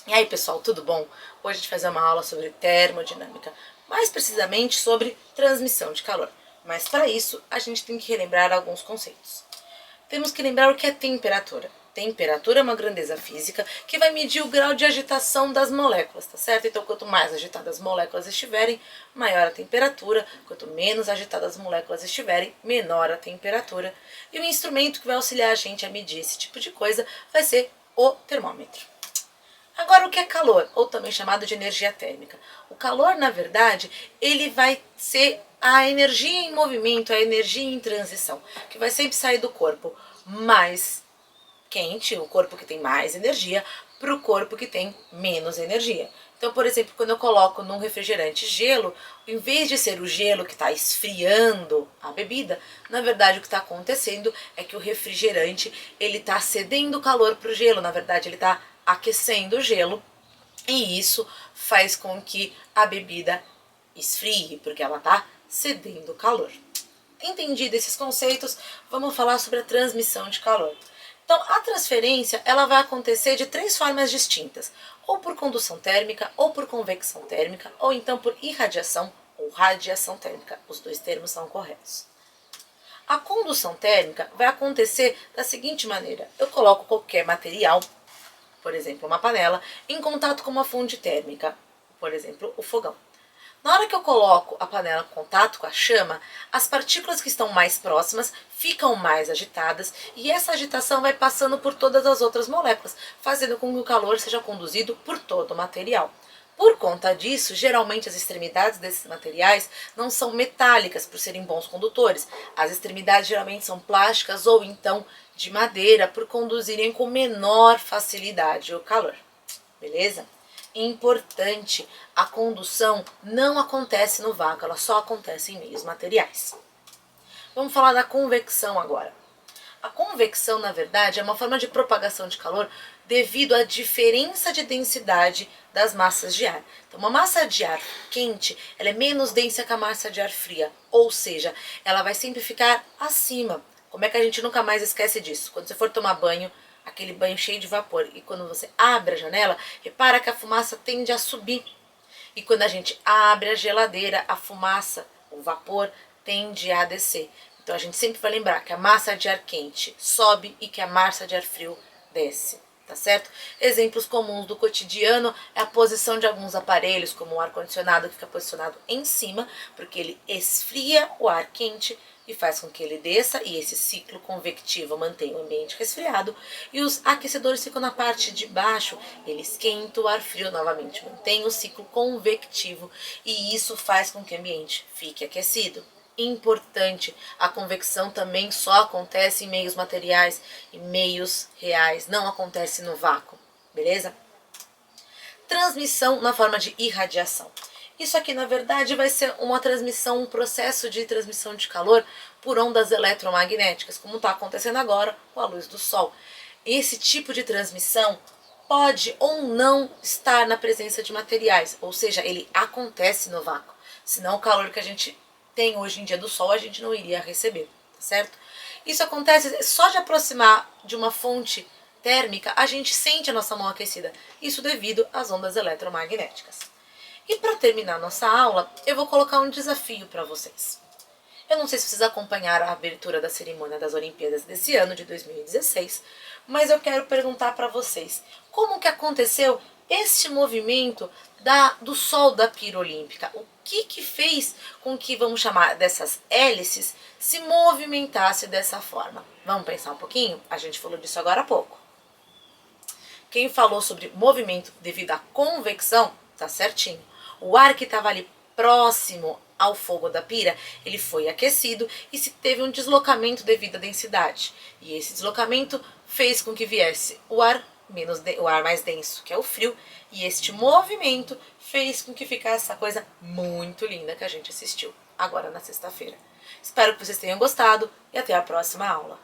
E aí, pessoal, tudo bom? Hoje a gente vai fazer uma aula sobre termodinâmica, mais precisamente sobre transmissão de calor. Mas para isso, a gente tem que relembrar alguns conceitos. Temos que lembrar o que é temperatura. Temperatura é uma grandeza física que vai medir o grau de agitação das moléculas, tá certo? Então, quanto mais agitadas as moléculas estiverem, maior a temperatura. Quanto menos agitadas as moléculas estiverem, menor a temperatura. E o instrumento que vai auxiliar a gente a medir esse tipo de coisa vai ser o termômetro. Agora, o que é calor, ou também chamado de energia térmica? O calor, na verdade, ele vai ser a energia em movimento, a energia em transição, que vai sempre sair do corpo mais quente, o corpo que tem mais energia, para o corpo que tem menos energia. Então, por exemplo, quando eu coloco num refrigerante gelo, em vez de ser o gelo que está esfriando a bebida, na verdade o que está acontecendo é que o refrigerante ele está cedendo calor para o gelo, na verdade ele está aquecendo o gelo, e isso faz com que a bebida esfrie, porque ela está cedendo calor. Entendido esses conceitos, vamos falar sobre a transmissão de calor. Então, a transferência ela vai acontecer de três formas distintas, ou por condução térmica, ou por convecção térmica, ou então por irradiação ou radiação térmica. Os dois termos são corretos. A condução térmica vai acontecer da seguinte maneira: eu coloco qualquer material, por exemplo, uma panela, em contato com uma fonte térmica, por exemplo, o fogão. Na hora que eu coloco a panela em contato com a chama, as partículas que estão mais próximas ficam mais agitadas e essa agitação vai passando por todas as outras moléculas, fazendo com que o calor seja conduzido por todo o material. Por conta disso, geralmente as extremidades desses materiais não são metálicas por serem bons condutores. As extremidades geralmente são plásticas ou então de madeira por conduzirem com menor facilidade o calor. Beleza? Importante, a condução não acontece no vácuo, ela só acontece em meios materiais. Vamos falar da convecção agora. A convecção, na verdade, é uma forma de propagação de calor devido à diferença de densidade das massas de ar. Então, uma massa de ar quente, ela é menos densa que a massa de ar fria, ou seja, ela vai sempre ficar acima. Como é que a gente nunca mais esquece disso? Quando você for tomar banho, aquele banho cheio de vapor, e quando você abre a janela, repara que a fumaça tende a subir. E quando a gente abre a geladeira, a fumaça, o vapor, tende a descer. Então a gente sempre vai lembrar que a massa de ar quente sobe e que a massa de ar frio desce, tá certo? Exemplos comuns do cotidiano é a posição de alguns aparelhos, como o ar-condicionado que fica posicionado em cima, porque ele esfria o ar quente e faz com que ele desça, e esse ciclo convectivo mantém o ambiente resfriado, e os aquecedores ficam na parte de baixo, ele esquenta o ar frio novamente, mantém o ciclo convectivo, e isso faz com que o ambiente fique aquecido. Importante, a convecção também só acontece em meios materiais e meios reais, não acontece no vácuo, beleza? Transmissão na forma de irradiação. Isso aqui, na verdade, vai ser uma transmissão, um processo de transmissão de calor por ondas eletromagnéticas, como está acontecendo agora com a luz do sol. Esse tipo de transmissão pode ou não estar na presença de materiais, ou seja, ele acontece no vácuo. Senão o calor que a gente tem hoje em dia do sol a gente não iria receber, tá certo? Isso acontece só de aproximar de uma fonte térmica, a gente sente a nossa mão aquecida. Isso devido às ondas eletromagnéticas. E para terminar nossa aula, eu vou colocar um desafio para vocês. Eu não sei se vocês acompanharam a abertura da cerimônia das Olimpíadas desse ano, de 2016, mas eu quero perguntar para vocês, como que aconteceu este movimento do Sol da pira olímpica? O que fez com que, vamos chamar dessas hélices, se movimentasse dessa forma? Vamos pensar um pouquinho? A gente falou disso agora há pouco. Quem falou sobre movimento devido à convecção, tá certinho. O ar que estava ali próximo ao fogo da pira, ele foi aquecido e se teve um deslocamento devido à densidade. E esse deslocamento fez com que viesse o ar mais denso, que é o frio, e este movimento fez com que ficasse essa coisa muito linda que a gente assistiu agora na sexta-feira. Espero que vocês tenham gostado e até a próxima aula.